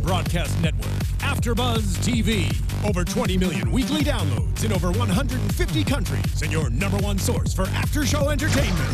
broadcast network, AfterBuzz TV. Over 20 million weekly downloads in over 150 countries, and your #1 source for after-show entertainment.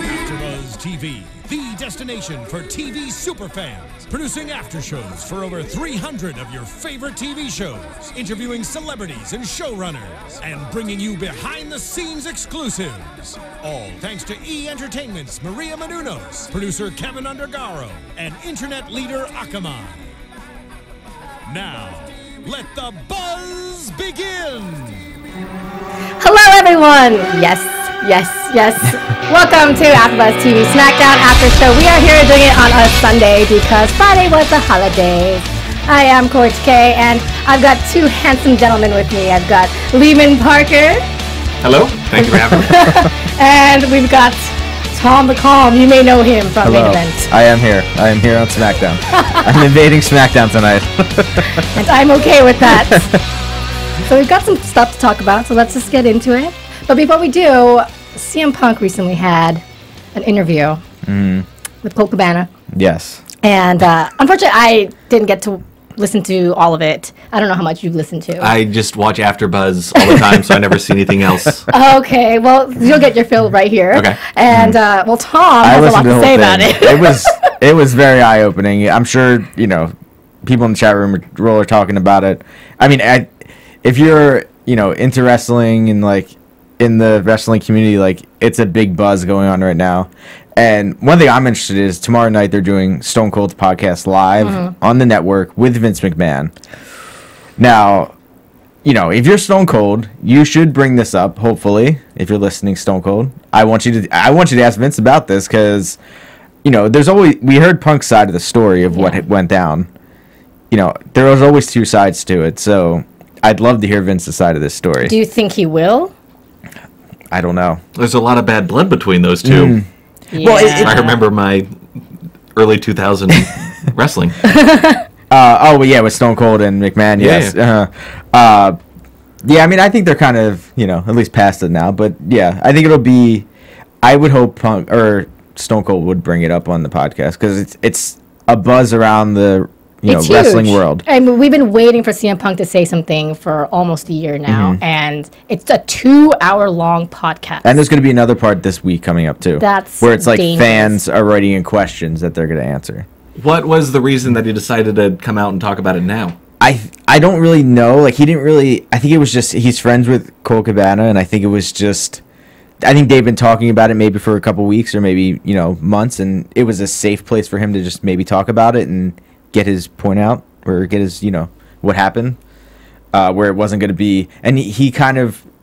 AfterBuzz TV, the destination for TV superfans. Producing aftershows for over 300 of your favorite TV shows, interviewing celebrities and showrunners, and bringing you behind-the-scenes exclusives. All thanks to E! Entertainment's Maria Menounos, producer Kevin Undergaro, and internet leader Akamai. Now, let the buzz begin! Hello, everyone! Yes. Welcome to AfterBuzz TV SmackDown After Show. We are here doing it on a Sunday because Friday was the holidays. I am Kaori Takee, and I've got two handsome gentlemen with me. I've got Leeman Parker. Hello. Thank you for having me. And we've got Tom the Calm. You may know him from Main Event. I am here. I am here on SmackDown. I'm invading SmackDown tonight. And I'm okay with that. So we've got some stuff to talk about, so let's just get into it. But before we do, CM Punk recently had an interview with Colt Cabana. Yes. And unfortunately, I didn't get to listen to all of it. I don't know how much you've listened to. I just watch AfterBuzz all the time, so I never see anything else. Okay, well, you'll get your fill right here. Okay. And, well, Tom has a lot to say about it. It was very eye-opening. I'm sure, you know, people in the chat room are talking about it. I mean, if you're, you know, into wrestling and, like, in the wrestling community, like, it's a big buzz going on right now. And one thing I'm interested in is tomorrow night they're doing Stone Cold's podcast live on the network with Vince McMahon. Now, you know, if you're Stone Cold, you should bring this up, hopefully, if you're listening, Stone Cold. I want you to ask Vince about this because, you know, we heard Punk's side of the story of what went down. You know, there was always two sides to it, so I'd love to hear Vince's side of this story. Do you think he will? I don't know. There's a lot of bad blood between those two. Yeah. Well, I remember my early 2000 wrestling. With Stone Cold and McMahon, yes. Yeah. I mean, I think they're kind of, you know, at least past it now. But, yeah, I think it'll be... I would hope Punk or Stone Cold would bring it up on the podcast because it's a buzz around the... It's wrestling huge. world. I mean, we've been waiting for CM Punk to say something for almost a year now, and it's a 2-hour-long podcast. And there's going to be another part this week coming up, too. That's where it's like dangerous. Fans are writing in questions that they're going to answer. What was the reason that he decided to come out and talk about it now? I don't really know. Like, he didn't really... I think it was just... He's friends with Colt Cabana, and I think it was just... I think they've been talking about it maybe for a couple weeks or maybe, you know, months, and it was a safe place for him to just maybe talk about it and get his point out or get his, you know, what happened, where it wasn't going to be. And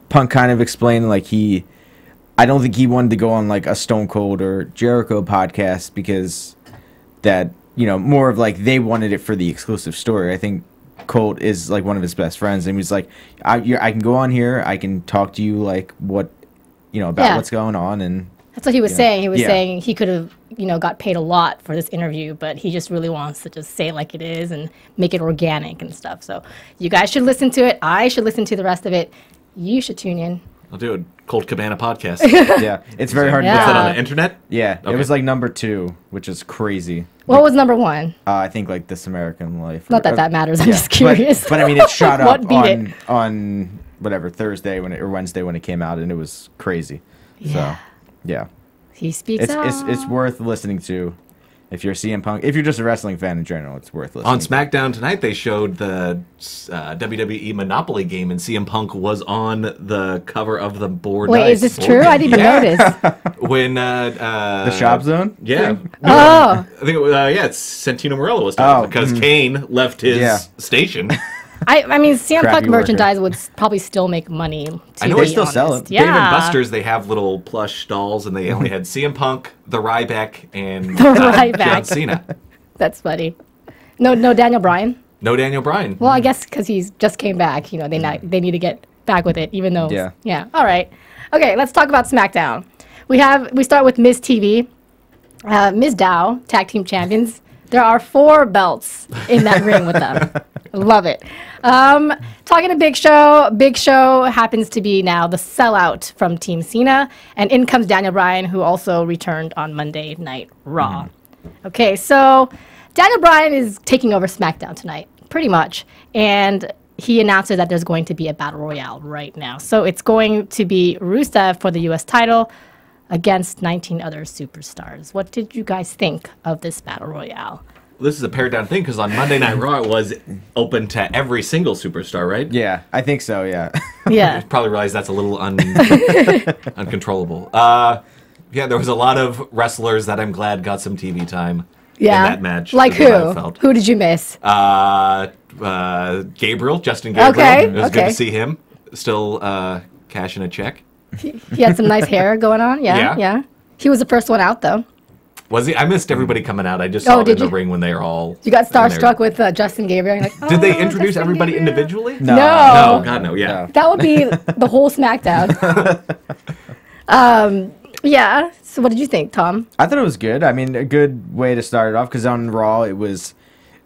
Punk kind of explained, like, I don't think he wanted to go on, like, a Stone Cold or Jericho podcast because that, you know, more of, like, they wanted it for the exclusive story. I think Colt is, like, one of his best friends, and he was like, I can go on here, I can talk to you, like, what, you know, about what's going on, and... That's what he was saying. He was saying he could have, you know, got paid a lot for this interview, but he just really wants to just say it like it is and make it organic and stuff. So you guys should listen to it. I should listen to the rest of it. You should tune in. I'll do a Colt Cabana podcast. Yeah, it's very hard to Is get that on the internet? Yeah, Okay. It was like number 2, which is crazy. What was number 1? I think like This American Life. Not that matters. I'm just curious. But I mean, it shot What up beat it? on whatever Thursday or Wednesday when it came out, and it was crazy. Yeah. So, yeah. He speaks out. It's worth listening to. If you're CM Punk, if you're just a wrestling fan in general, it's worth listening. On SmackDown tonight, they showed the WWE Monopoly game, and CM Punk was on the cover of the board. Wait, is this true? I didn't even notice. When the Shop Zone? Yeah. Oh. I think it's Santino Marella was talking because Kane left his station. I mean, CM Crappy Punk merchandise would probably still make money. I know they still sell it. Yeah. Dave and Buster's, they have little plush dolls, and they only had CM Punk, the Ryback, and Ryback. John Cena. That's funny. No Daniel Bryan. No Daniel Bryan. Well, I guess because he's just came back. You know, they need to get back with it, even though. Yeah. All right. Okay, let's talk about SmackDown. We start with Miz TV, Miz Dow, tag team champions. There are 4 belts in that ring with them. Love it. Talking to Big Show. Big Show happens to be now the sellout from Team Cena. And in comes Daniel Bryan, who also returned on Monday Night Raw. Okay, so Daniel Bryan is taking over SmackDown tonight, pretty much. And he announces that there's going to be a battle royale right now. So it's going to be Rusev for the U.S. title against 19 other superstars. What did you guys think of this battle royale? This is a pared down thing because on Monday Night Raw it was open to every single superstar, right? Yeah, I think so. Yeah. Yeah. You probably realize that's a little uncontrollable. Yeah, there was a lot of wrestlers that I'm glad got some TV time in that match. Like who? Who did you miss? Gabriel, Justin Gabriel. Okay. It was good to see him still cashing a check. He had some nice hair going on. Yeah. He was the first one out, though. Was he? I missed everybody coming out. I just saw it in the ring when they were all. You got starstruck with Justin Gabriel. Like, did they introduce Justin everybody Gabriel individually? No. No, God, no. Yeah. That would be the whole SmackDown. Yeah. So, what did you think, Tom? I thought it was good. I mean, a good way to start it off because on Raw it was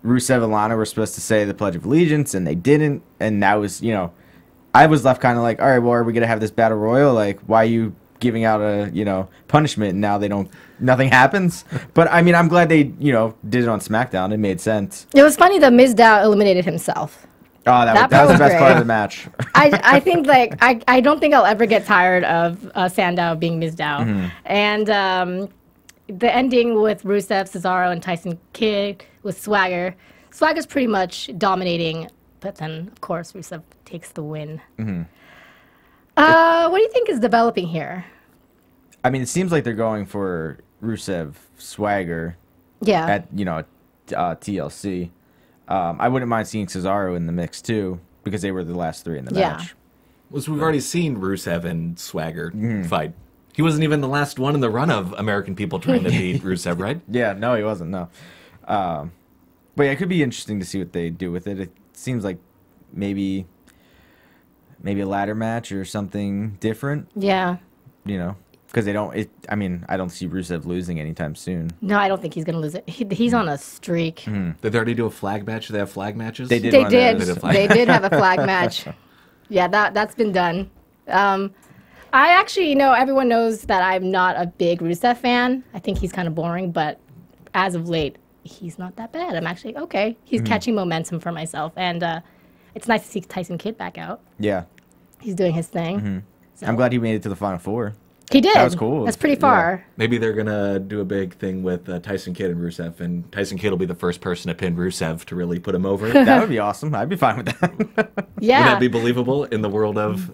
Rusev and Lana were supposed to say the Pledge of Allegiance and they didn't, and that was I was left kind of like, all right, well, are we gonna have this battle royal? Like, why are you giving out a punishment and now nothing happens? But I mean, I'm glad they did it on SmackDown. It made sense. It was funny that Mizdow eliminated himself. Oh, that was the best part of the match. I think I don't think I'll ever get tired of Sandow being Mizdow. And the ending with Rusev, Cesaro, and Tyson Kidd with Swagger. Swagger's pretty much dominating, but then of course Rusev takes the win. What do you think is developing here? I mean, it seems like they're going for Rusev Swagger. Yeah. At TLC. I wouldn't mind seeing Cesaro in the mix too because they were the last three in the match. Well, so we've already seen Rusev and Swagger fight. He wasn't even the last one in the run of American people trying to beat Rusev, right? Yeah, no, he wasn't. No. But yeah, it could be interesting to see what they do with it. It seems like maybe a ladder match or something different. Yeah. Because they don't. I mean, I don't see Rusev losing anytime soon. No, I don't think he's gonna lose it. He's on a streak. Did they already do a flag match? Do they have flag matches? They did. They did have a flag match. Yeah, that's been done. I actually, everyone knows that I'm not a big Rusev fan. I think he's kind of boring, but as of late, he's not that bad. I'm actually okay. He's catching momentum for myself, and it's nice to see Tyson Kidd back out. Yeah, he's doing his thing. So. I'm glad he made it to the Final Four. He did. That was cool. That's pretty far. Yeah. Maybe they're gonna do a big thing with Tyson Kidd and Rusev, and Tyson Kidd will be the first person to pin Rusev to really put him over. That would be awesome. I'd be fine with that. Yeah. Would that be believable in the world of?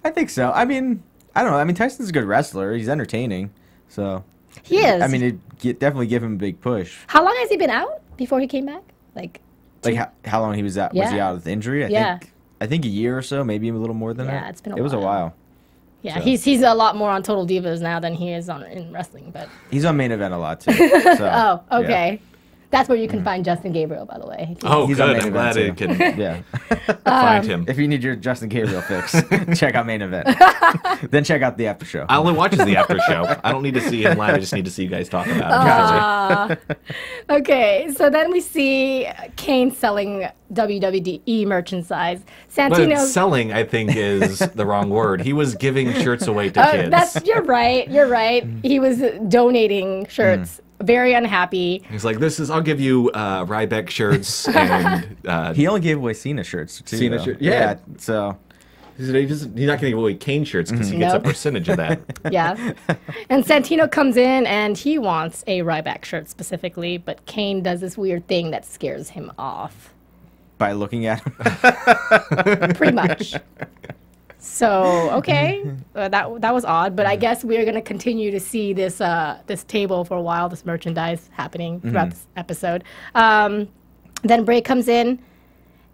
I think so. I mean, I don't know. I mean, Tyson's a good wrestler. He's entertaining. So. He is. I mean, definitely give him a big push. How long has he been out before he came back? Like how long he was out? Yeah. Was he out with injury? I think a year or so, maybe a little more than that. Yeah, it's been a while. It was a while. Yeah, so. He's a lot more on Total Divas now than he is in wrestling, but he's on Main Event a lot too. So, oh, okay. Yeah. That's where you can find Justin Gabriel, by the way. He's good. I'm glad it can find him. If you need your Justin Gabriel fix, check out Main Event. Then check out the after show. I only watch the after show. I don't need to see him live. I just need to see you guys talk about it. Okay, so then we see Kane selling WWE merchandise. Santino selling, I think, is the wrong word. He was giving shirts away to kids. You're right. He was donating shirts. Very unhappy. He's like, I'll give you Ryback shirts. And he only gave away Cena shirts, too. Cena shirts, yeah. So. He's not going to give away Kane shirts because he gets a percentage of that. Yeah. And Santino comes in and he wants a Ryback shirt specifically, but Kane does this weird thing that scares him off. By looking at him? Pretty much. So, okay, that was odd, but I guess we're going to continue to see this this table for a while, this merchandise happening throughout this episode. Then Bray comes in,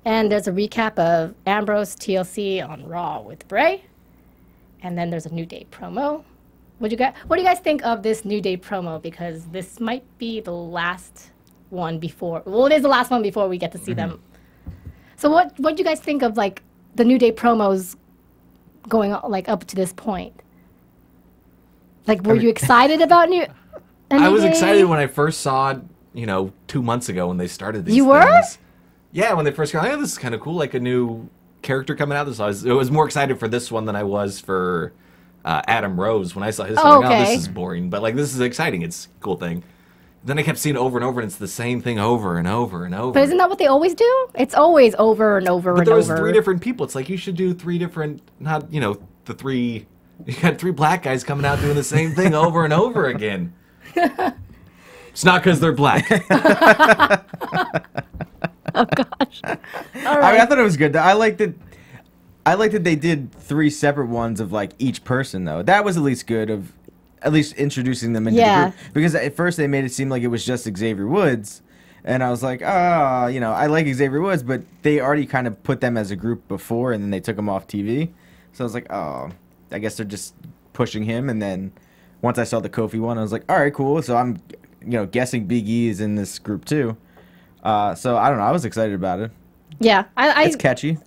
and there's a recap of Ambrose TLC on Raw with Bray, and then there's a New Day promo. What do you guys think of this New Day promo? Because this might be the last one before. Well, it is the last one before we get to see them. So what do you guys think of like the New Day promos? Going up to this point, were you excited about New? I was excited when I first saw it, 2 months ago when they started these. You were? Things. Yeah, when they first came out, this is kind of cool, like a new character coming out. I was more excited for this one than I was for Adam Rose. When I saw his, I was like, oh, this is boring. But like, this is exciting. It's a cool thing. Then I kept seeing it over and over, and it's the same thing over and over and over. But isn't that what they always do? It's always over and over and over. But there was 3 different people. It's like, you should do 3 different, not, you know, the 3... You got 3 black guys coming out doing the same thing over and over again. It's not because they're black. Oh gosh! All right. I mean, I thought it was good. I liked it. I liked that they did 3 separate ones of like each person though. That was at least good of at least introducing them into the group. Because at first they made it seem like it was just Xavier Woods, and I was like, oh, you know, I like Xavier Woods, but they already kind of put them as a group before, and then they took them off TV. So I was like, oh, I guess they're just pushing him. And then once I saw the Kofi one, I was like, all right, cool. So I'm, you know, guessing Big E is in this group too. So I don't know. I was excited about it. Yeah, it's catchy.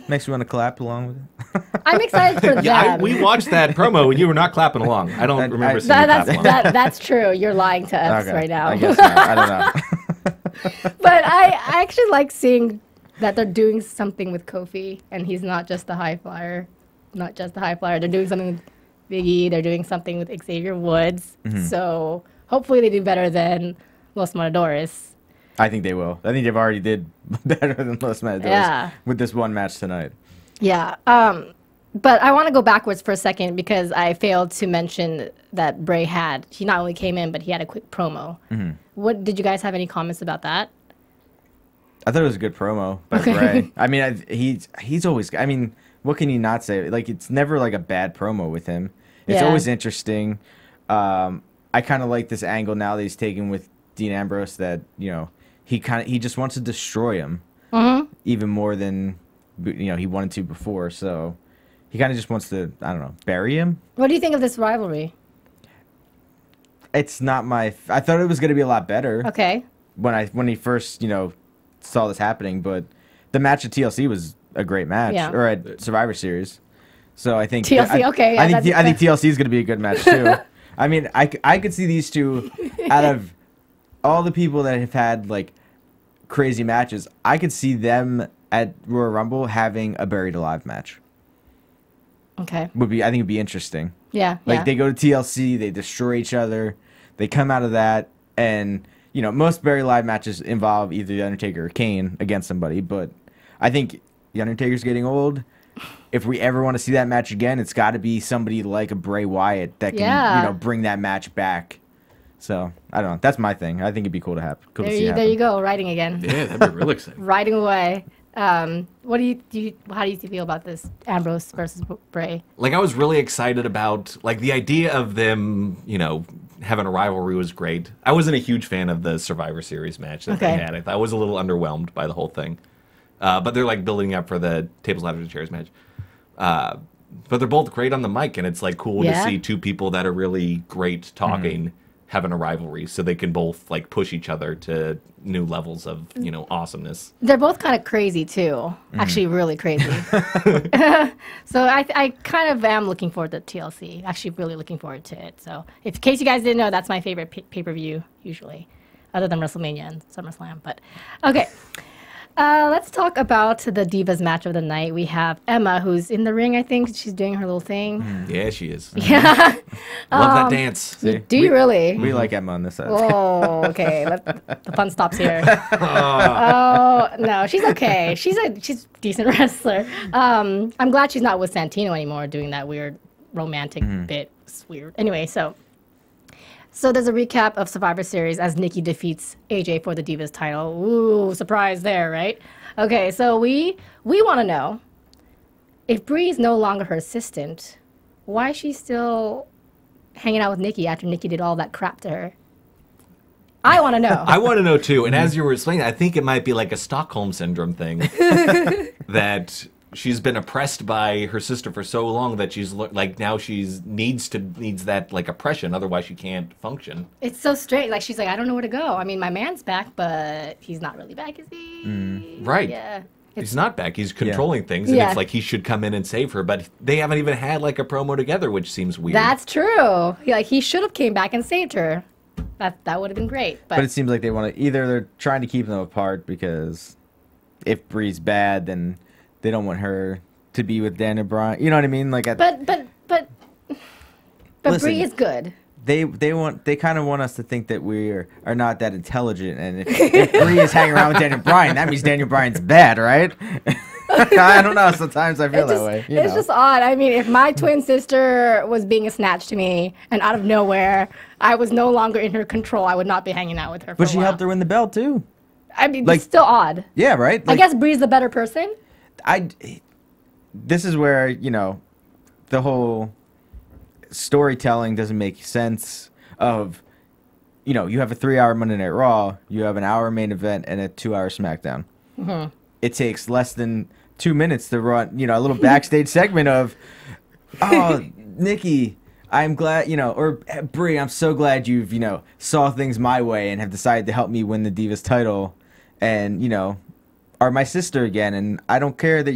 Makes me want to clap along with it. I'm excited for them. Yeah, we watched that promo and you were not clapping along. I don't remember seeing you clap along. That's true. You're lying to us right now. I guess not. I don't know. But I actually like seeing that they're doing something with Kofi, and he's not just the high flyer. Not just the high flyer. They're doing something with Big E. They're doing something with Xavier Woods. Mm-hmm. So hopefully they do better than Los Matadores. I think they will. I think they've already did better than Los Matadores with this one match tonight. Yeah. But I want to go backwards for a second because I failed to mention that Bray he not only came in, but he had a quick promo. Mm-hmm. What did you guys have any comments about that? I thought it was a good promo by Bray. I mean, he's always, I mean, what can you not say? Like, it's never like a bad promo with him. It's always interesting. I kind of like this angle now that he's taking with Dean Ambrose that, you know, he just wants to destroy him even more than, you know, he wanted to before. So he kind of just wants to, I don't know, bury him. What do you think of this rivalry? It's not my, I thought it was going to be a lot better. Okay. When he first, you know, saw this happening, but the match at TLC was a great match, or at Survivor Series. So I think TLC. Okay, yeah, I think TLC is going to be a good match too. I mean, I could see these two out of all the people that have had like crazy matches. I could see them at Royal Rumble having a buried alive match. Okay, I think it'd be interesting. Yeah, like they go to TLC, they destroy each other, they come out of that, and you know most buried alive matches involve either the Undertaker or Kane against somebody, but I think the Undertaker's getting old. If we ever want to see that match again, it's got to be somebody like a Bray Wyatt that can, you know, bring that match back. So I don't know. That's my thing. I think it'd be cool to have. Cool there you go, writing again. Yeah, that'd be real exciting. Writing away. What do you how do you feel about this Ambrose versus Bray? Like I was really excited about like the idea of them, you know, having a rivalry was great. I wasn't a huge fan of the Survivor Series match that they had. I was a little underwhelmed by the whole thing. But they're like building up for the tables, ladders, and chairs match. But they're both great on the mic, and it's like cool to see 2 people that are really great talking having a rivalry, so they can both like push each other to new levels of, you know, awesomeness. They're both kind of crazy too, actually really crazy. So I kind of am looking forward to TLC. Actually, really looking forward to it. So, in case you guys didn't know, that's my favorite pay-per-view usually, other than WrestleMania and SummerSlam. But okay. Let's talk about the Divas match of the night. We have Emma, who's in the ring, I think. She's doing her little thing. Yeah, she is. Yeah. Love that dance. See, do you really? We like Emma on this side. Oh, okay. The fun stops here. Oh, no. She's okay. She's a decent wrestler. I'm glad she's not with Santino anymore doing that weird romantic bit. It's weird. Anyway, So there's a recap of Survivor Series as Nikki defeats AJ for the Divas title. Ooh, surprise there, right? Okay, so we want to know, if Brie's no longer her assistant, why is she still hanging out with Nikki after Nikki did all that crap to her? I want to know. I want to know too. And as you were explaining, I think it might be like a Stockholm Syndrome thing that she's been oppressed by her sister for so long that she's like now needs that like oppression, otherwise she can't function. It's so strange. Like she's like, I don't know where to go. I mean, my man's back, but he's not really back, is he? Right. Yeah. He's not back. He's controlling things, and it's like he should come in and save her, but they haven't even had like a promo together, which seems weird. That's true. Like he should have came back and saved her. That would have been great. But it seems like they want to they're trying to keep them apart because if Brie's bad, then they don't want her to be with Daniel Bryan. You know what I mean? Like, but Brie is good. They kind of want us to think that we are not that intelligent, and if Brie is hanging around with Daniel Bryan, that means Daniel Bryan's bad, right? I don't know. Sometimes I feel that way. It's just odd. I mean, if my twin sister was being snatched to me, and out of nowhere, I was no longer in her control, I would not be hanging out with her. But she helped her win the belt too. I mean, like, it's still odd. Yeah, right. Like, I guess Brie's the better person. This is where the whole storytelling doesn't make sense. Of you have a 3-hour Monday Night Raw, you have an hour main event, and a 2-hour SmackDown. Mm-hmm. It takes less than 2 minutes to run a little backstage segment of, oh, Nikki, I'm glad or Brie, I'm so glad you've saw things my way and have decided to help me win the Divas title, and are my sister again, and I don't care that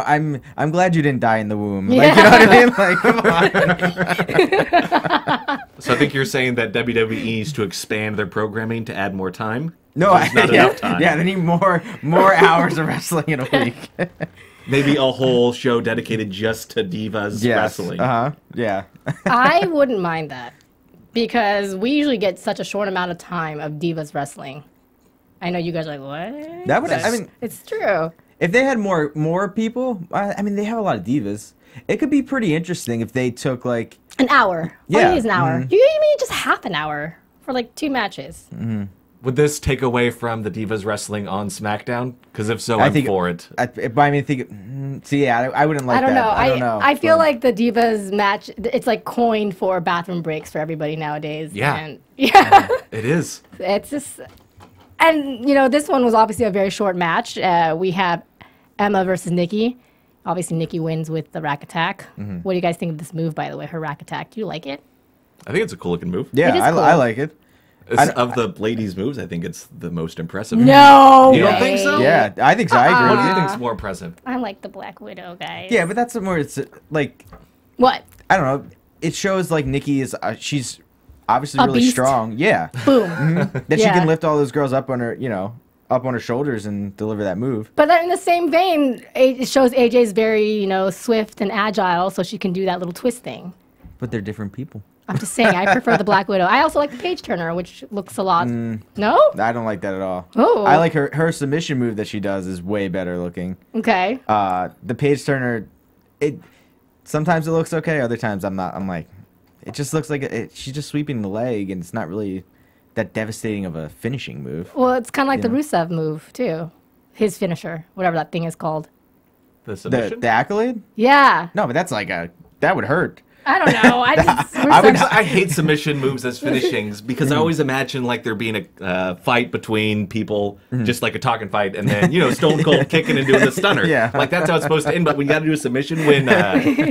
I'm glad you didn't die in the womb. Yeah. Like, you know what I mean? Like, come on. So I think you're saying that WWE needs to expand their programming to add more time? No, not enough time. Yeah, they need more hours of wrestling in a week. Maybe a whole show dedicated just to Divas wrestling. Yeah. I wouldn't mind that, because we usually get such a short amount of time of Divas wrestling. I know you guys are like, what? That would. I mean, it's true. If they had more people, I mean, they have a lot of divas. It could be pretty interesting if they took like an hour. Yeah, all you need is an hour. You need just half an hour for like 2 matches. Mm-hmm. Would this take away from the Divas wrestling on SmackDown? Because if so, I'm for it. I wouldn't like that. I don't know. I feel like the Divas match, it's like coined for bathroom breaks for everybody nowadays. Yeah. And, yeah. It is. It's just... And, this one was obviously a very short match. We have Emma versus Nikki. Obviously, Nikki wins with the rack attack. Mm-hmm. What do you guys think of this move, by the way, her rack attack? Do you like it? I think it's a cool-looking move. Yeah, I like it. Of the ladies' moves, I think it's the most impressive. No You don't think so? Yeah, I think so. I agree. What do you think's more impressive? I like the Black Widow, guys. Yeah, but that's more, it's like... What? I don't know. It shows like Nikki is... she's obviously really beast. strong. Yeah. Boom. Mm-hmm. That she can lift all those girls up on her, up on her shoulders and deliver that move. But then in the same vein, it shows AJ's very, swift and agile, so she can do that little twist thing. But they're different people. I'm just saying, I prefer the Black Widow. I also like the page turner, which looks a lot. No? I don't like that at all. Oh. I like her submission move that she does is way better looking. Okay. The page turner, sometimes it looks okay, other times I'm not. I'm like, it just looks like she's just sweeping the leg, and it's not really that devastating of a finishing move. Well, it's kind of like the Rusev move, too. His finisher, whatever that thing is called. The submission? The accolade? Yeah. No, but that's like that would hurt. I don't know. I hate submission moves as finishings because I always imagine like there being a fight between people, just like a talking fight, and then Stone Cold kicking and doing the stunner. Yeah. Like that's how it's supposed to end. But we got to do a submission when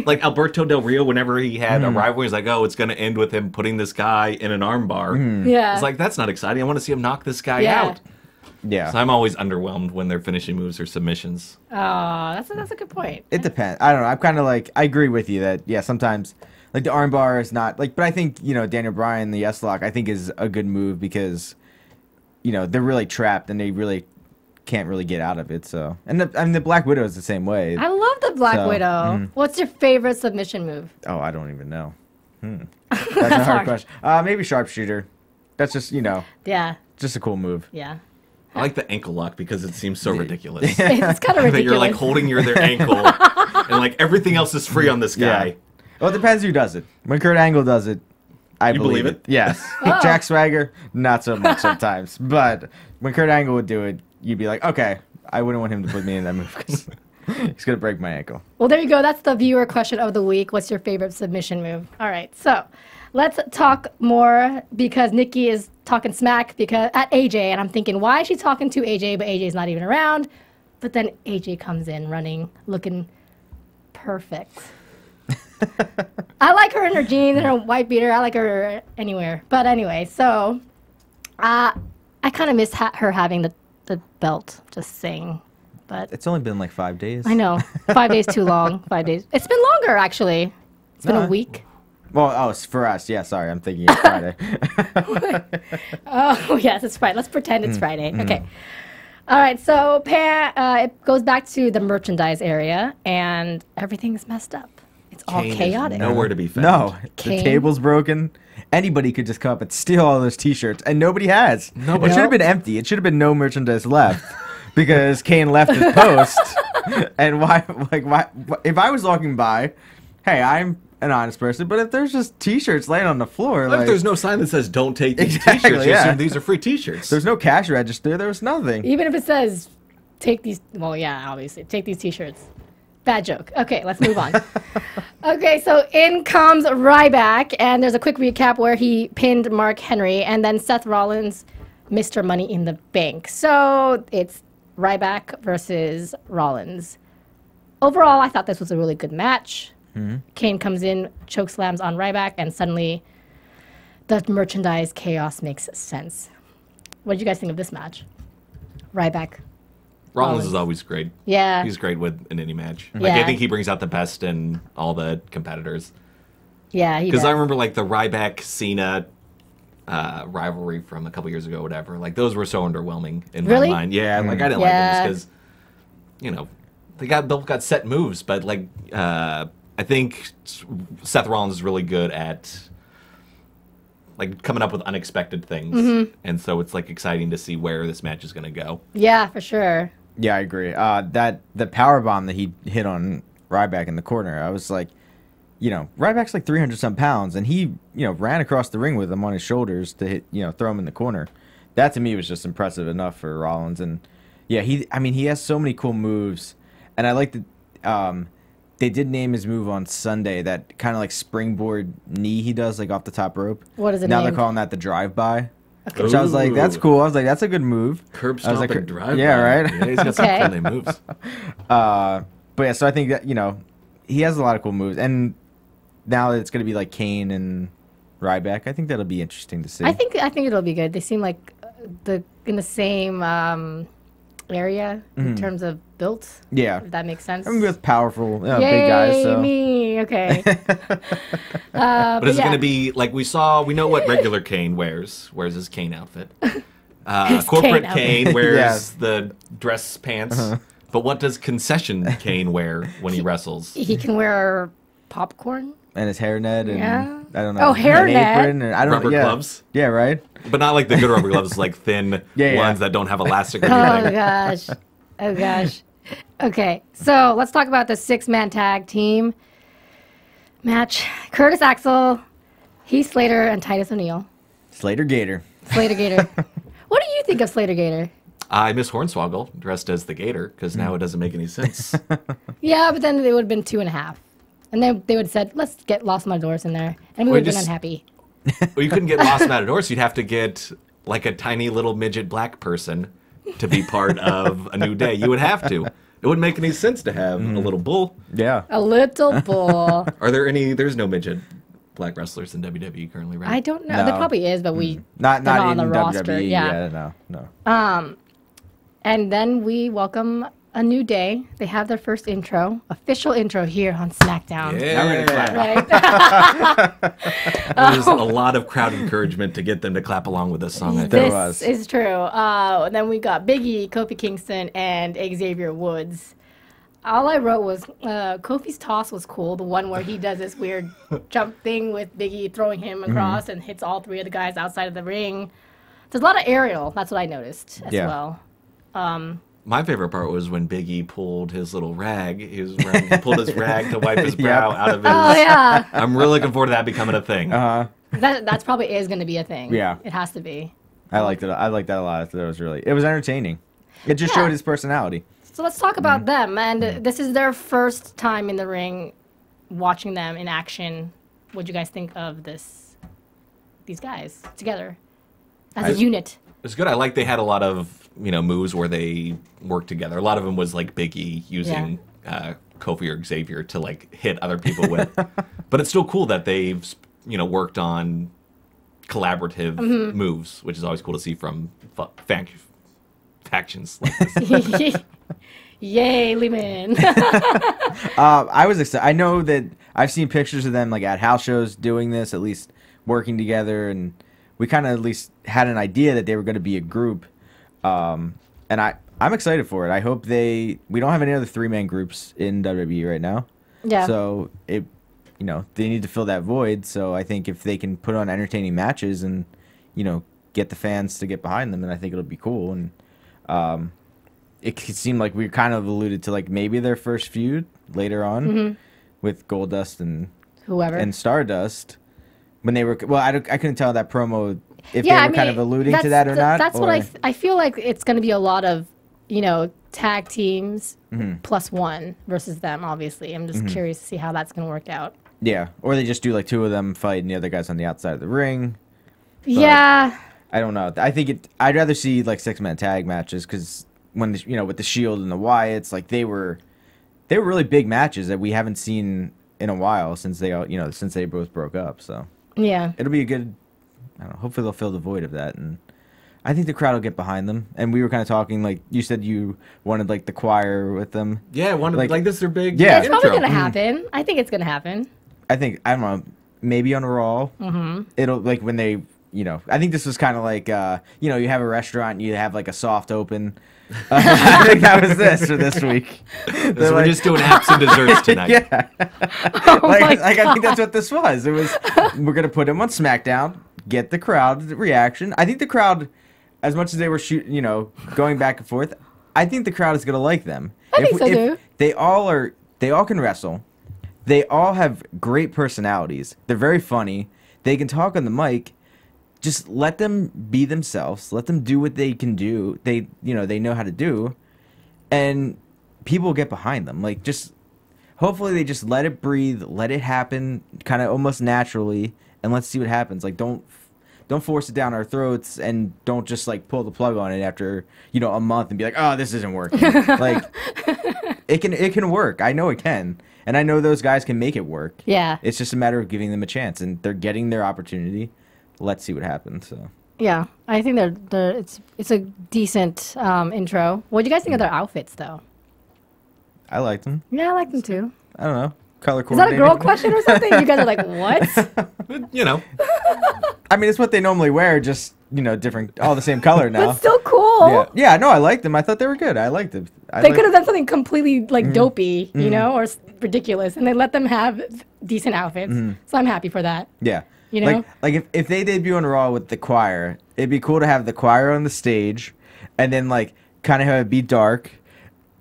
like Alberto Del Rio, whenever he had a rivalry, he's like, oh, it's going to end with him putting this guy in an armbar. Yeah. It's like that's not exciting. I want to see him knock this guy out. Yeah. So I'm always underwhelmed when their finishing moves are submissions. Oh, that's a good point. It depends. I don't know. I'm kind of like, I agree with you that, sometimes, like, the armbar is not, like, but I think, Daniel Bryan, the S-Lock, I think is a good move because, they're really trapped and they really can't really get out of it, so. And the Black Widow is the same way. I love the Black Widow. What's your favorite submission move? Oh, I don't even know. That's a hard question. Maybe Sharpshooter. That's just, Yeah. just a cool move. Yeah. I like the ankle lock because it seems so ridiculous. It's kind of ridiculous. That you're like holding their ankle and like everything else is free on this guy. Yeah. Well, it depends who does it. When Kurt Angle does it, I believe it. Yes. Jack Swagger, not so much sometimes. But when Kurt Angle would do it, you'd be like, okay, I wouldn't want him to put me in that move because he's going to break my ankle. Well, there you go. That's the viewer question of the week. What's your favorite submission move? All right. So let's talk more because Nikki is talking smack at AJ, and I'm thinking, why is she talking to AJ, but AJ's not even around? But then AJ comes in running, looking perfect. I like her in her jeans and her white beater. I like her anywhere. But anyway, so I kind of miss her having the belt, just saying. But it's only been like 5 days. I know. 5 days too long. 5 days. It's been longer, actually. It's been a week. Well, it's for us. Yeah, sorry. I'm thinking it's Friday. Oh, yes, it's Friday. Let's pretend it's Friday. Okay. All right, so it goes back to the merchandise area, and everything's messed up. It's all Kane chaotic. Is nowhere to be found. No, Kane. the table's broken. Anybody could just come up and steal all those T-shirts, and nobody has. Nobody. It should have been empty. It should have been no merchandise left, because Kane left his post. And why? If I was walking by, hey, I'm an honest person, but if there's just T-shirts laying on the floor, If there's no sign that says "Don't take these Exactly, T-shirts," you yeah. assume these are free T-shirts. there's no cash register. There was nothing. Even if it says, take these, well, yeah, obviously, take these T-shirts. Bad joke. Okay, let's move on. Okay, so in comes Ryback, and there's a quick recap where he pinned Mark Henry, and then Seth Rollins, Mr. Money in the Bank. So it's Ryback versus Rollins. Overall, I thought this was a really good match. Kane comes in, choke slams on Ryback, and suddenly the merchandise chaos makes sense. What did you guys think of this match? Ryback. Rollins is always great. Yeah. He's great with an any match. Like Yeah. I think he brings out the best in all the competitors. Yeah, he Because does. I remember like the Ryback Cena rivalry from a couple years ago, whatever. Like those were so underwhelming in Really? my mind. Yeah, like I didn't Yeah. like them because you know they both got set moves, but like I think Seth Rollins is really good at like coming up with unexpected things, and so it's like exciting to see where this match is going to go. Yeah, for sure. Yeah, I agree. That the power bomb that he hit on Ryback in the corner, I was like, Ryback's like 300-some pounds, and he, ran across the ring with him on his shoulders to hit, throw him in the corner. That to me was just impressive enough for Rollins, and yeah, he has so many cool moves, and I like that. They did name his move on Sunday, that kind of like springboard knee he does like off the top rope. What is it Now named? they're calling that the drive-by. Okay. Which I was like, that's cool. I was like, that's a good move. Curb I was stomp like, and drive. yeah, right? Yeah, he's got some Okay. friendly moves. But yeah, so I think that, he has a lot of cool moves. And now that it's going to be like Kane and Ryback, I think that'll be interesting to see. I think it'll be good. They seem like in the same area in terms of built. Yeah. If that makes sense. I'm with powerful, Yay, big guys. So. me. Okay. But is it yeah. going to be like we know what regular Kane wears his Kane outfit. Corporate Kane Kane wears Yes. the dress pants. But what does concession Kane wear when he wrestles? He can wear popcorn. And his hairnet and Yeah. I don't know. Oh, hairnet. An apron and, I don't Rubber yeah. gloves? Yeah, right? But not like the good rubber gloves, like thin Yeah. ones that don't have elastic or Oh anything. gosh. Oh gosh. Okay, so let's talk about the 6-man tag team match. Curtis Axel, Heath Slater, and Titus O'Neil. Slater Gator. Slater Gator. What do you think of Slater Gator? I miss Hornswoggle dressed as the Gator because now it doesn't make any sense. Yeah, but then they would have been 2.5. And then they would have said, let's get Los Matadors in there. And we Well, would have been just- unhappy. Well, you couldn't get Los Matadors. You'd have to get like a tiny little midget black person to be part of a New Day. You would have to. It wouldn't make any sense to have a little bull. Yeah. A little bull. Are there any? There's no midget black wrestlers in WWE currently, right? I don't know. No. There probably is, but we Not they're on in the roster. WWE. Yeah. No. And then we welcome a New Day. They have their first official intro here on SmackDown. Yeah. Right? There's a lot of crowd encouragement to get them to clap along with this song. I think. There This was. is true. And then we got Big E, Kofi Kingston, and Xavier Woods. All I wrote was Kofi's toss was cool. The one where he does this weird jump thing with Big E throwing him across and hits all 3 of the guys outside of the ring. There's a lot of aerial. That's what I noticed as Yeah. well. My favorite part was when Big E pulled his little rag. He pulled his rag to wipe his brow out of his. Oh, yeah. I'm really looking forward to that becoming a thing. That's probably is going to be a thing. Yeah. It has to be. I liked it. I liked that a lot. I thought it was entertaining. It just Yeah. showed his personality. So let's talk about them. And this is their first time in the ring, watching them in action. What do you guys think of these guys together as a unit? It's good. I like they had a lot of moves where they worked together. A lot of them was like Big E using Kofi or Xavier to like hit other people with. But it's still cool that they've worked on collaborative moves, which is always cool to see from factions like this. Yay, Leeman. I was excited. I know that I've seen pictures of them like at house shows doing this, at least working together, and we kind of at least had an idea that they were going to be a group. And I I'm excited for it. I hope we don't have any other 3-man groups in WWE right now. Yeah. So they need to fill that void. So I think if they can put on entertaining matches and, get the fans to get behind them, then I think it'll be cool. And it seemed like we kind of alluded to like maybe their first feud later on with Goldust and whoever and Stardust when they were. Well, I couldn't tell that promo if they were kind of alluding to that or not. That's what I feel like. It's going to be a lot of tag teams plus one versus them. Obviously, I'm just curious to see how that's going to work out. Yeah, or they just do like 2 of them fight and the other guy's on the outside of the ring. But yeah, I don't know. I think I'd rather see like 6-man tag matches because when with the Shield and the Wyatts, like they were really big matches that we haven't seen in a while since they both broke up. So yeah, it'll be a good. I don't know. Hopefully they'll fill the void of that, and I think the crowd will get behind them. And we were kind of talking like you said you wanted like the choir with them. Yeah, like this is their big. Yeah, it's probably gonna happen. I think it's gonna happen. I don't know. Maybe on a Raw. It'll like when they. I think this was kind of like, you have a restaurant and you have like a soft open. I think that was this for this week. So we're just doing apps and desserts tonight. Yeah. I think that's what this was. It was, we're going to put them on SmackDown, get the crowd reaction. I think the crowd, as much as they were going back and forth, I think the crowd is going to like them. I think so too. They all can wrestle. They all have great personalities. They're very funny. They can talk on the mic. Just let them be themselves. Let them do what they can do. They know how to do, and people will get behind them. Like hopefully they just let it breathe, let it happen, kind of almost naturally, and let's see what happens. Like don't force it down our throats, and don't just like pull the plug on it after a month and be like, oh, this isn't working. Like it can work. I know it can, and I know those guys can make it work. Yeah. It's just a matter of giving them a chance, and they're getting their opportunity. Let's see what happens. So yeah, I think it's a decent intro. What do you guys think of their outfits, though? I liked them. Yeah, I like them too. I don't know. Color Is that a girl question or something? You guys are like, what? I mean, it's what they normally wear, just different, all the same color now. But still cool. Yeah. No, I liked them. I thought they were good. I liked them. They could have done something completely like dopey, or ridiculous, and they let them have decent outfits. So I'm happy for that. Yeah. Like if they debut on Raw with the choir, it'd be cool to have the choir on the stage, and then like kind of have it be dark,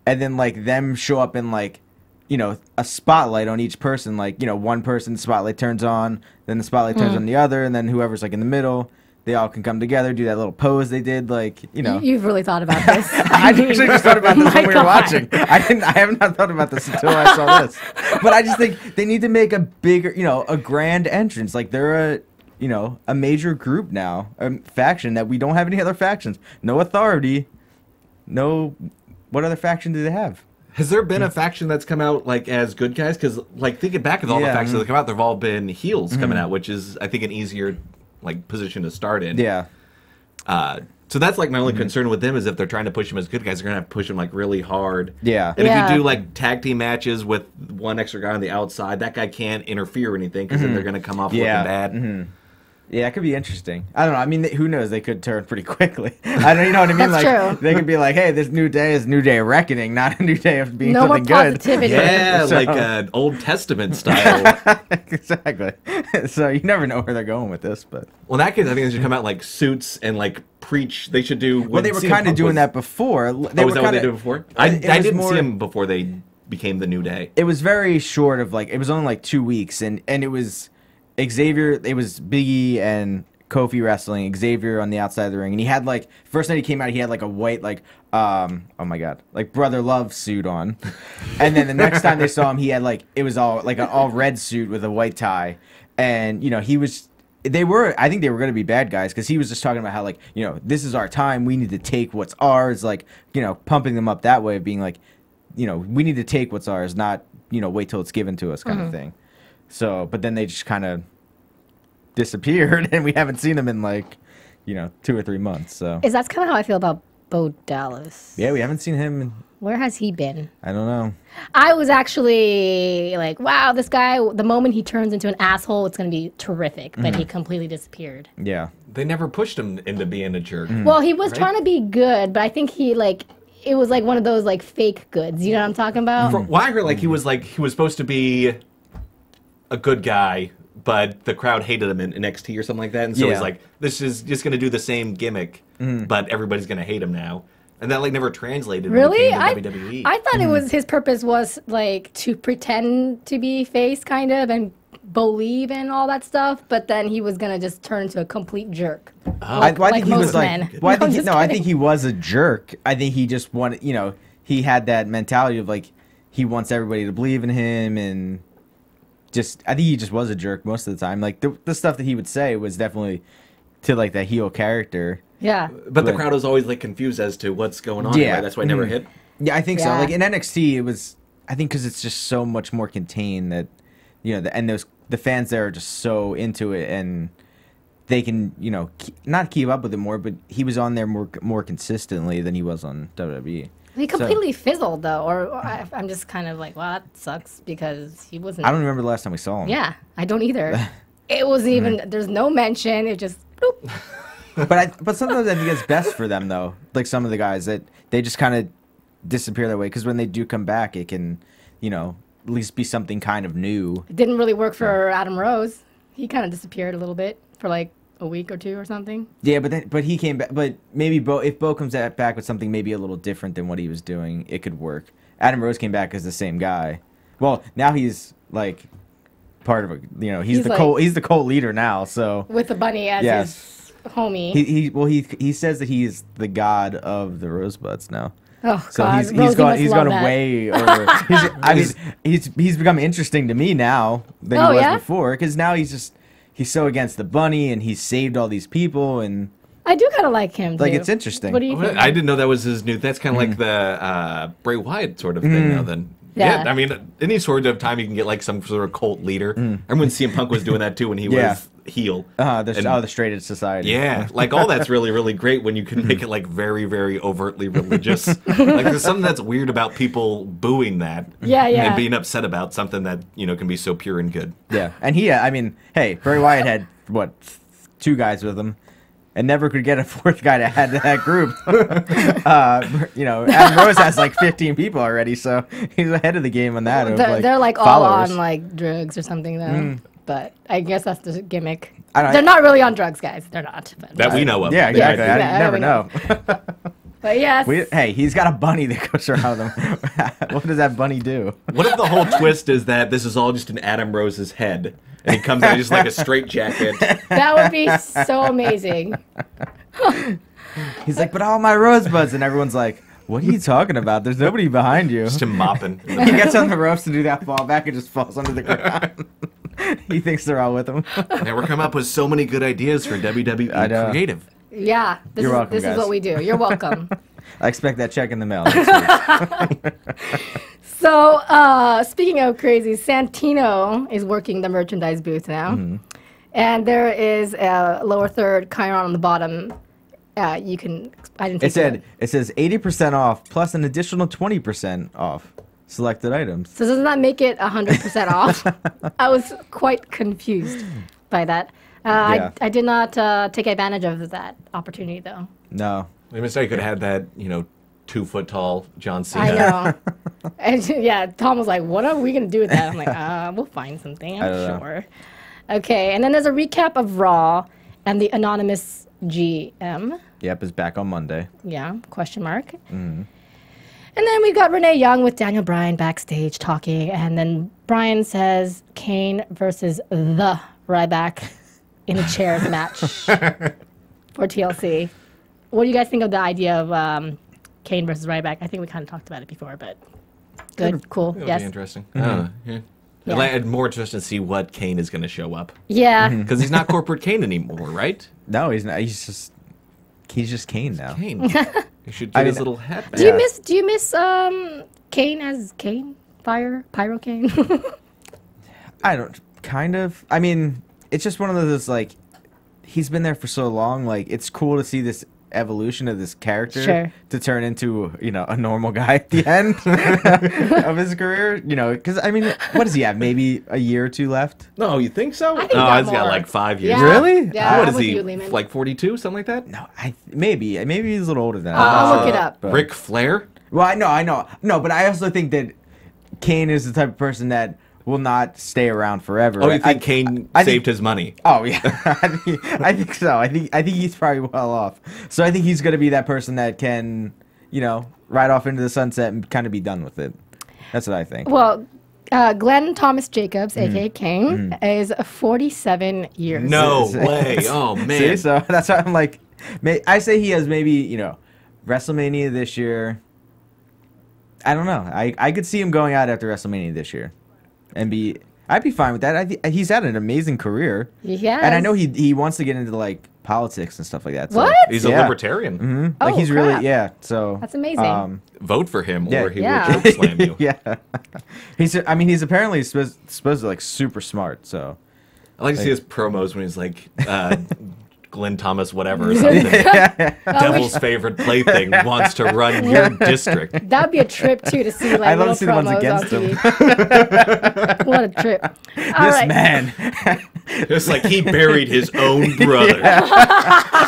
and then like them show up in like, a spotlight on each person. Like one person's spotlight turns on, then the spotlight turns on the other, and then whoever's like in the middle, they all can come together, do that little pose they did. Like You've really thought about this. I actually just thought about this when we were watching. I have not thought about this until I saw this. But I just think they need to make a bigger, a grand entrance. Like they're a major group now, a faction that we don't have any other factions. No Authority. No, what other faction do they have? Has there been a faction that's come out like as good guys? Because like thinking back of all the factions that come out, they've all been heels coming out, which is I think an easier like position to start in. Yeah. So that's like my only concern with them is if they're trying to push them as good guys, they're gonna have to push them like really hard. Yeah. And if you do like tag team matches with one extra guy on the outside, that guy can't interfere or anything because then they're gonna come off looking bad. Yeah, it could be interesting. I don't know. I mean, who knows? They could turn pretty quickly. I don't. You know what I mean? That's like true. They could be like, "Hey, this new day is new day of reckoning, not a new day of being no something more good." positivity. Yeah, like an Old Testament style. Exactly. So you never know where they're going with this, but well, in that case, I think they should come out like suits and like preach. They should do. Well, they were kind of doing that before. Was that what they did before? I didn't see them before they became the New Day. It was very short of like it was only like 2 weeks, and it was Xavier. It was Big E and Kofi wrestling, Xavier on the outside of the ring, and he had like first night he came out, he had like a white like oh my god, like Brother Love suit on, and then the next time they saw him, he had like it was all like an all red suit with a white tie, and he was. I think they were going to be bad guys because he was just talking about how like this is our time, we need to take what's ours, like pumping them up that way of being like we need to take what's ours, not wait till it's given to us kind of thing. So, but then they just kind of disappeared and we haven't seen him in like 2 or 3 months. So that's kind of how I feel about Bo Dallas. Yeah, we haven't seen him. Where has he been? I don't know. I was actually like, wow, this guy, the moment he turns into an asshole, it's going to be terrific. But he completely disappeared. Yeah. They never pushed him into being a jerk. Well, he was trying to be good, but I think he it was like one of those like fake goods. You know what I'm talking about? From what I heard, he was supposed to be a good guy, but the crowd hated him in NXT or something like that, and so he's like, this is just going to do the same gimmick, but everybody's going to hate him now. And that never translated really? when it came to WWE. I thought it was his purpose was to pretend to be face kind of and believe in all that stuff, but then he was gonna just turn into a complete jerk. I think he was like, I think he was a jerk. I think he just wanted, he had that mentality of he wants everybody to believe in him, and I think he just was a jerk most of the time. The stuff that he would say was definitely to that heel character. Yeah. But the crowd was always confused as to what's going on. Yeah. Right? That's why it never hit. Yeah, I think so. In NXT, it was, I think because it's just so much more contained that, the fans there are just so into it, and they can, not keep up with it more, but he was on there more consistently than he was on WWE. He completely fizzled, though, or I'm just kind of like, well, that sucks, because he wasn't... I don't remember the last time we saw him. Yeah, I don't either. It wasn't even... There's no mention. It just... Bloop. But sometimes I think it's best for them, though. Some of the guys, that they just kind of disappear that way, because when they do come back, it can, at least be something kind of new. It didn't really work for Adam Rose. He kind of disappeared a little bit for a week or two or something. Yeah, but he came back. But maybe if Bo comes back with something maybe a little different than what he was doing, it could work. Adam Rose came back as the same guy. Well, now he's part of he's the cult leader now. So with the bunny as his homie. He says that he's the god of the Rosebuds now. Oh, so God. he's gone way over. He's become interesting to me now than he was before, because now he's so against the bunny, and he's saved all these people, and I do kind of like him too. It's interesting. What do you think? I didn't know that was his new. That's kind of like the Bray Wyatt sort of thing now. Then I mean, any sort of time you can get some sort of cult leader. Remember when CM Punk was doing that too when he was heel. The Straight Edge Society. Yeah, all that's really, really great when you can make it very, very overtly religious. There's something that's weird about people booing that. And being upset about something that can be so pure and good. Yeah, and hey, Bray Wyatt had 2 guys with him, and never could get a 4th guy to add to that group. Adam Rose has 15 people already, so he's ahead of the game on that. They're all on drugs or something though. But I guess that's the gimmick. They're not really on drugs, guys. They're not. But that we know of. Yeah, exactly. I never know. But yes. Hey, he's got a bunny that goes around him. What does that bunny do? What if the whole twist is that this is all just in Adam Rose's head, and he comes out just like a straitjacket? That would be so amazing. He's like, but all my rosebuds, and everyone's like, what are you talking about? There's nobody behind you. Just him mopping. He gets on the ropes to do that fall back and just falls under the ground. He thinks they're all with him. Yeah, we're coming up with so many good ideas for WWE Creative. Yeah, this is what we do. You're welcome. I expect that check in the mail. So, speaking of crazy, Santino is working the merchandise booth now. And there is a lower third chyron on the bottom. You can... It says 80% off plus an additional 20% off selected items. So doesn't that make it 100% off? I was quite confused by that. I did not take advantage of that opportunity, though. No. I mean, you could have had that, 2-foot-tall John Cena. I know. And Tom was like, what are we going to do with that? I'm like, we'll find something, I'm sure. Okay, and then there's a recap of Raw and the anonymous GM. Yep, is back on Monday. Yeah, question mark. And then we got Renee Young with Daniel Bryan backstage talking, and then Bryan says Kane versus the Ryback in a chairs match for TLC. What do you guys think of the idea of Kane versus Ryback? I think we kind of talked about it before, but good, cool, It'll yes. be interesting. I'm more interested to see what Kane is going to show up. Yeah. Because he's not corporate Kane anymore, right? No, he's not. He's just Kane now. Kane. He should get his little hat back. Do you miss Kane as Kane? Pyro Kane? I don't. Kind of. I mean, it's just one of those he's been there for so long. It's cool to see this evolution of this character to turn into a normal guy at the end of his career. Because what does he have? Maybe a year or 2 left. No, you think so? He's got 5 years. Yeah. Really? Yeah, what is he? 42, something like that? No, maybe he's a little older than that. I'll look it up. Ric Flair? Well, I know. No, but I also think that Kane is the type of person that will not stay around forever. Oh, you think Kane saved his money? Oh yeah, I think so. I think he's probably well off. So I think he's going to be that person that can, ride off into the sunset and kind of be done with it. That's what I think. Well, Glenn Thomas Jacobs, aka Kane, is 47 years. No way! Oh man! See, so that's why I'm like, I say he has maybe WrestleMania this year. I don't know. I could see him going out after WrestleMania this year, and I'd be fine with that. He's had an amazing career. Yeah. And I know he wants to get into like politics and stuff like that. So. What? He's a libertarian. Mm-hmm. Oh, like he's crap. really so. That's amazing. Vote for him, or he will Yeah. choke slam you. Yeah. He's apparently supposed to like super smart. So. I like to see his promos when he's like. Glenn Thomas, whatever, or something. Devil's favorite plaything wants to run your district. That'd be a trip too to see like I'd love little to see the ones promos against on him. TV. What a trip! This man, It's like he buried his own brother.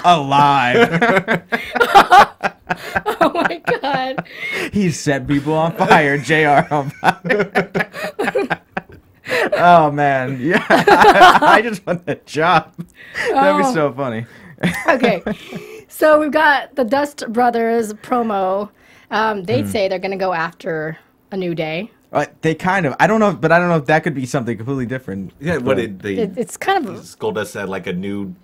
alive. Oh my god! He set people on fire. JR on fire. Oh man, yeah. I just want that job. That'd be so funny. Okay, so we've got the Dust Brothers promo. They say they're gonna go after a New Day. They kind of. I don't know if that could be something completely different. Yeah, what did they? It's kind of Goldust said like a new.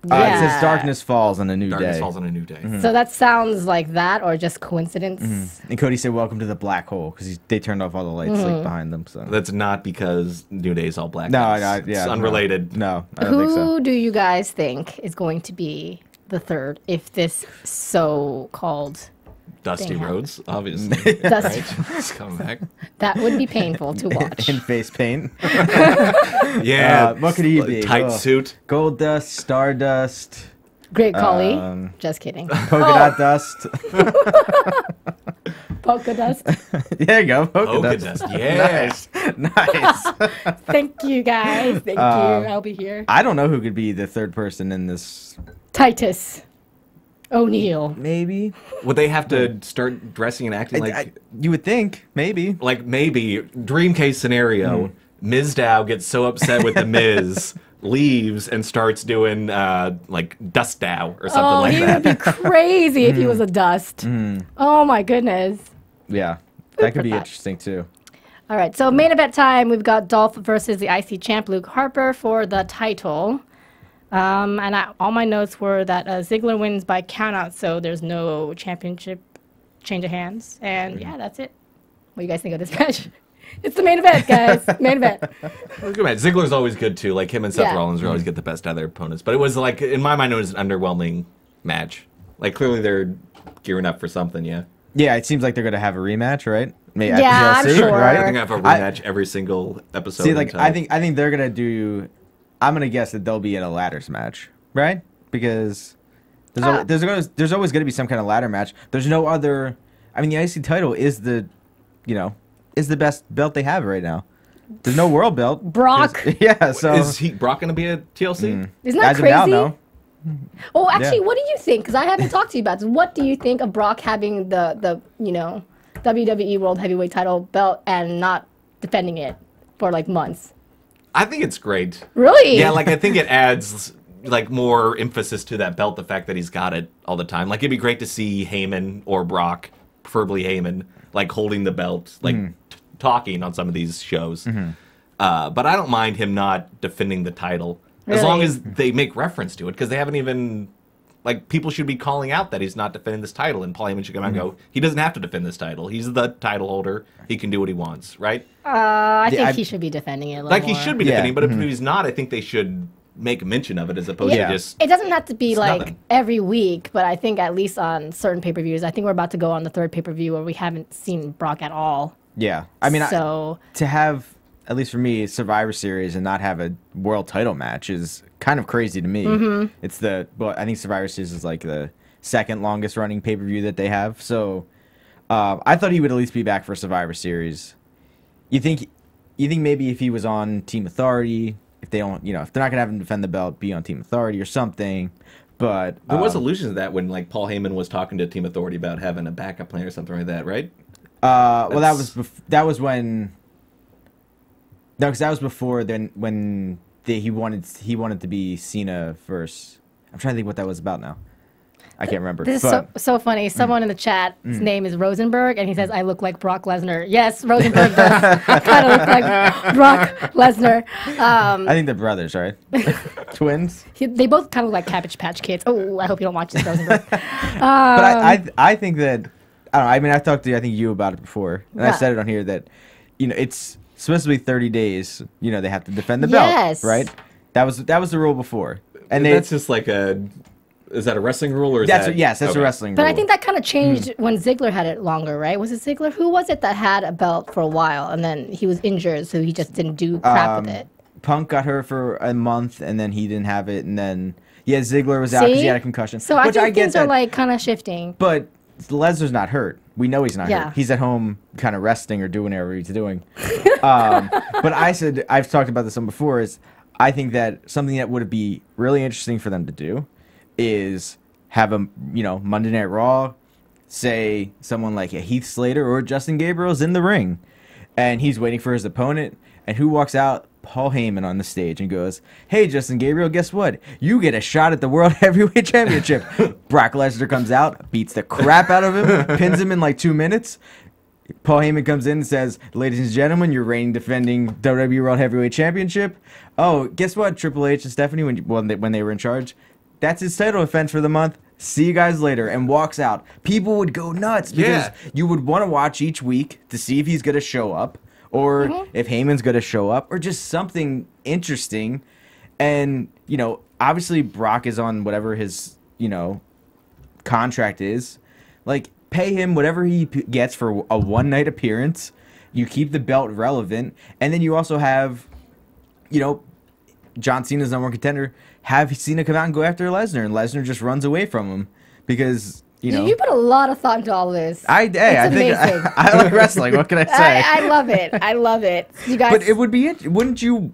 It says Darkness Falls on a New Darkness Day. Falls on a New Day. so that sounds like that or just coincidence. And Cody said, "Welcome to the black hole," because they turned off all the lights like behind them. So That's not because New Day's all black. no, it's unrelated. No, I don't think so. Who do you guys think is going to be the third if this so-called Dusty thing Rhodes, obviously. Dusty He's coming back. that would be painful to watch? In face paint. Yeah. What could he be? Tight suit. Gold dust, stardust, Great Khali. Just kidding. polka dot dust. Polka dust. There you go, polka Polka dust. dust. Yeah. Nice. Thank you guys. Thank you. I'll be here. I don't know who could be the third person in this. Titus O'Neil. Maybe. Would they have to start dressing and acting like you would think. Maybe. like maybe dream case scenario? Mizdow gets so upset with the Miz, leaves and starts doing like Dust Dow or something like he that. would be crazy if he was a dust. Oh my goodness. Yeah. That could for be that. interesting too. All right, so main event time. We've got Dolph versus the IC champ Luke Harper for the title. All my notes were that Ziggler wins by countout, so there's no championship change of hands. And yeah, that's it. What do you guys think of this match? It's the main event, guys. Main event. Good match. Ziggler's always good too. Like him and Seth Yeah. Rollins always get the best out of their opponents. But it was like in my mind it was an underwhelming match. Like clearly they're gearing up for something. Yeah. Yeah, it seems like they're gonna have a rematch, right? Maybe Yeah, I'm sure. I right? think I have a rematch every single episode. See, like until- I think they're gonna do. I'm gonna guess that they'll be in a ladders match, right? Because there's always gonna be some kind of ladder match. There's no other. I mean, the IC title is the best belt they have right now. There's no world belt. Brock. Yeah. So is Brock going to be a TLC? Isn't that as of now, crazy? no. Oh, actually, Yeah. what do you think? Because I haven't talked to you about this. What do you think of Brock having the WWE World Heavyweight title belt and not defending it for like months? I think it's great. Really? Yeah, like I think it adds like more emphasis to that belt, the fact that he's got it all the time. Like it'd be great to see Heyman or Brock, preferably Heyman, like holding the belt, like talking on some of these shows. But I don't mind him not defending the title as long Really? as they make reference to it, because they haven't even like people should be calling out that he's not defending this title, and Paul Heyman should come out and go, he doesn't have to defend this title. He's the title holder. He can do what he wants, right? I think I- he should be defending it a little Like he more. should be Yeah. defending, but if he's not, I think they should make mention of it as opposed Yeah. to just. It doesn't have to be like nothing. every week, but I think at least on certain pay-per-views. I think we're about to go on the third pay-per-view where we haven't seen Brock at all. Yeah. I mean, so to have, at least for me, Survivor Series and not have a world title match is kind of crazy to me. It's I think Survivor Series is like the second longest running pay-per-view that they have. So I thought he would at least be back for Survivor Series. You think maybe if he was on Team Authority, if they don't, if they're not gonna have him defend the belt, be on Team Authority or something. But there was allusions to that when like Paul Heyman was talking to Team Authority about having a backup plan or something like that, right? Well, that was when. No, because that was before then when he wanted to be Cena first. I'm trying to think what that was about now. I can't remember. This is so funny. Someone in the chat, his name is Rosenberg, and he says, I look like Brock Lesnar. Yes, Rosenberg does kind of look like Brock Lesnar. I think they're brothers, right? Twins? They both kind of look like Cabbage Patch Kids. Oh, I hope you don't watch this, Rosenberg. But I think that, I don't know, I mean, I talked to, I think, you about it before, and I said it on here that, it's supposed to be 30 days, they have to defend the belt, right? That was the rule before. And that's just like is that a wrestling rule or is that's that? Yes, that's a wrestling rule. But I think that kind of changed when Ziggler had it longer, right? Was it Ziggler? Who was it that had a belt for a while and then he was injured, so he just didn't do crap with it? Punk got hurt for a month and then he didn't have it, and then Ziggler was out because he had a concussion. So I think things are like kind of shifting. But Lesnar's not hurt. We know he's not hurt. He's at home kind of resting or doing whatever he's doing. But I've talked about this one before, is I think that something that would be really interesting for them to do is have a Monday Night Raw, say someone like a Heath Slater or Justin Gabriel's in the ring, and he's waiting for his opponent, and who walks out? Paul Heyman on the stage and goes, "Hey, Justin Gabriel, guess what? You get a shot at the World Heavyweight Championship." Brock Lesnar comes out, beats the crap out of him, pins him in like 2 minutes. Paul Heyman comes in and says, "Ladies and gentlemen, your reigning defending WWE World Heavyweight Championship. Oh, guess what? Triple H and Stephanie, when they were in charge, that's his title defense for the month. See you guys later," and walks out. People would go nuts because you would want to watch each week to see if he's going to show up or if Heyman's going to show up or just something interesting. And, obviously Brock is on whatever his, contract is. Like, pay him whatever he gets for a one-night appearance. You keep the belt relevant. And then you also have, John Cena's number one contender. Have Cena come out and go after Lesnar, and Lesnar just runs away from him because, You put a lot of thought into all this. I think I like wrestling. What can I say? I love it. I love it. You guys. But it would be. Wouldn't you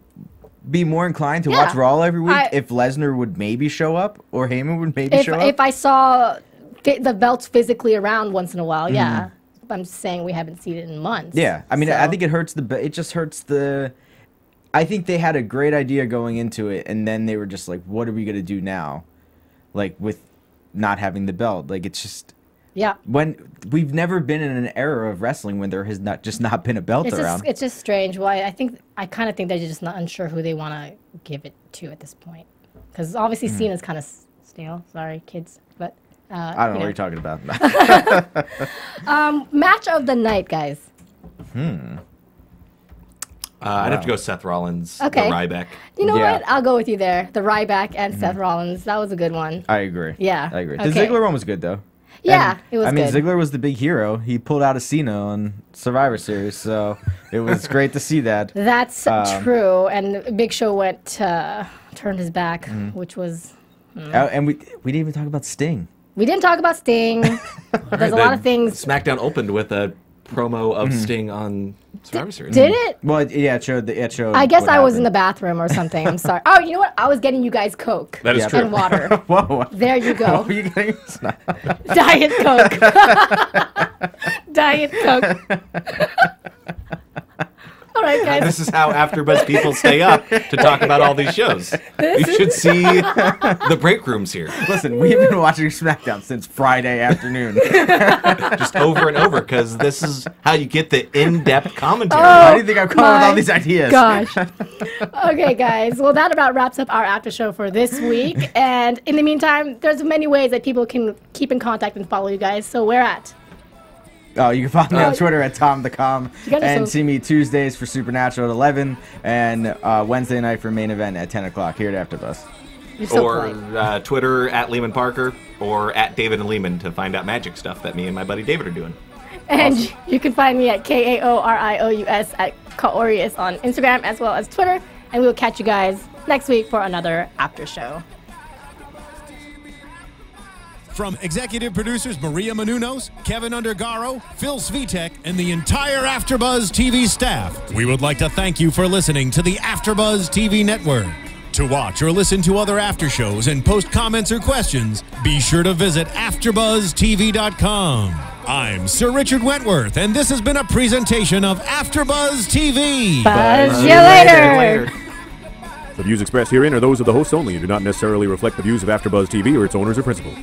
be more inclined to watch Raw every week if Lesnar would maybe show up or Heyman would maybe show up? If I saw the belts physically around once in a while, yeah. I'm saying we haven't seen it in months. Yeah, I mean, I think it hurts it just hurts the. I think they had a great idea going into it, and then they were just like, "What are we gonna do now?" Like with not having the belt, like it's just. Yeah. When we've never been in an era of wrestling when there has not been a belt around. It's just strange. Why I kind of think they're just not unsure who they want to give it to at this point, because obviously Cena's kind of stale. Sorry, kids, but. I don't know what you're talking about. Match of the night, guys. I'd have to go Seth Rollins, the Ryback. You know what? I'll go with you there. The Ryback and Seth Rollins. That was a good one. I agree. Yeah. I agree. The Ziggler one was good, though. Yeah, it was good. I mean, Ziggler was the big hero. He pulled out a Cena on Survivor Series, so it was great to see that. That's true. And Big Show turned his back, which was... And we didn't even talk about Sting. We didn't talk about Sting. There's a lot of things. SmackDown opened with a promo of Sting on Survivor Series. Did it? Well, yeah, it showed. I guess I was in the bathroom or something. I'm sorry. Oh, you know what? I was getting you guys Coke. That is true. And water. Whoa. There you go. What were you getting? Diet Coke. Diet Coke. All right, guys. This is how AfterBuzz people stay up to talk about all these shows. You should see the break rooms here. Listen, we've been watching SmackDown since Friday afternoon. Just over and over, because this is how you get the in-depth commentary. Why do you think I'm coming with all these ideas? Gosh. Okay, guys. Well, that about wraps up our after show for this week. And in the meantime, there's many ways that people can keep in contact and follow you guys. So where at? Oh, you can follow me on Twitter at TomTheCom and see me Tuesdays for Supernatural at 11 and Wednesday night for main event at 10 o'clock here at AfterBuzz. Or Twitter at Leeman Parker or at David and Leeman to find out magic stuff that me and my buddy David are doing. And you can find me at KAORIOUS at Kaorius on Instagram as well as Twitter. And we will catch you guys next week for another after show. From executive producers Maria Menounos, Kevin Undergaro, Phil Svitek, and the entire AfterBuzz TV staff, we would like to thank you for listening to the AfterBuzz TV network. To watch or listen to other after shows and post comments or questions, be sure to visit AfterBuzzTV.com. I'm Sir Richard Wentworth, and this has been a presentation of AfterBuzz TV. Buzz you later. The views expressed herein are those of the hosts only and do not necessarily reflect the views of AfterBuzz TV or its owners or principals.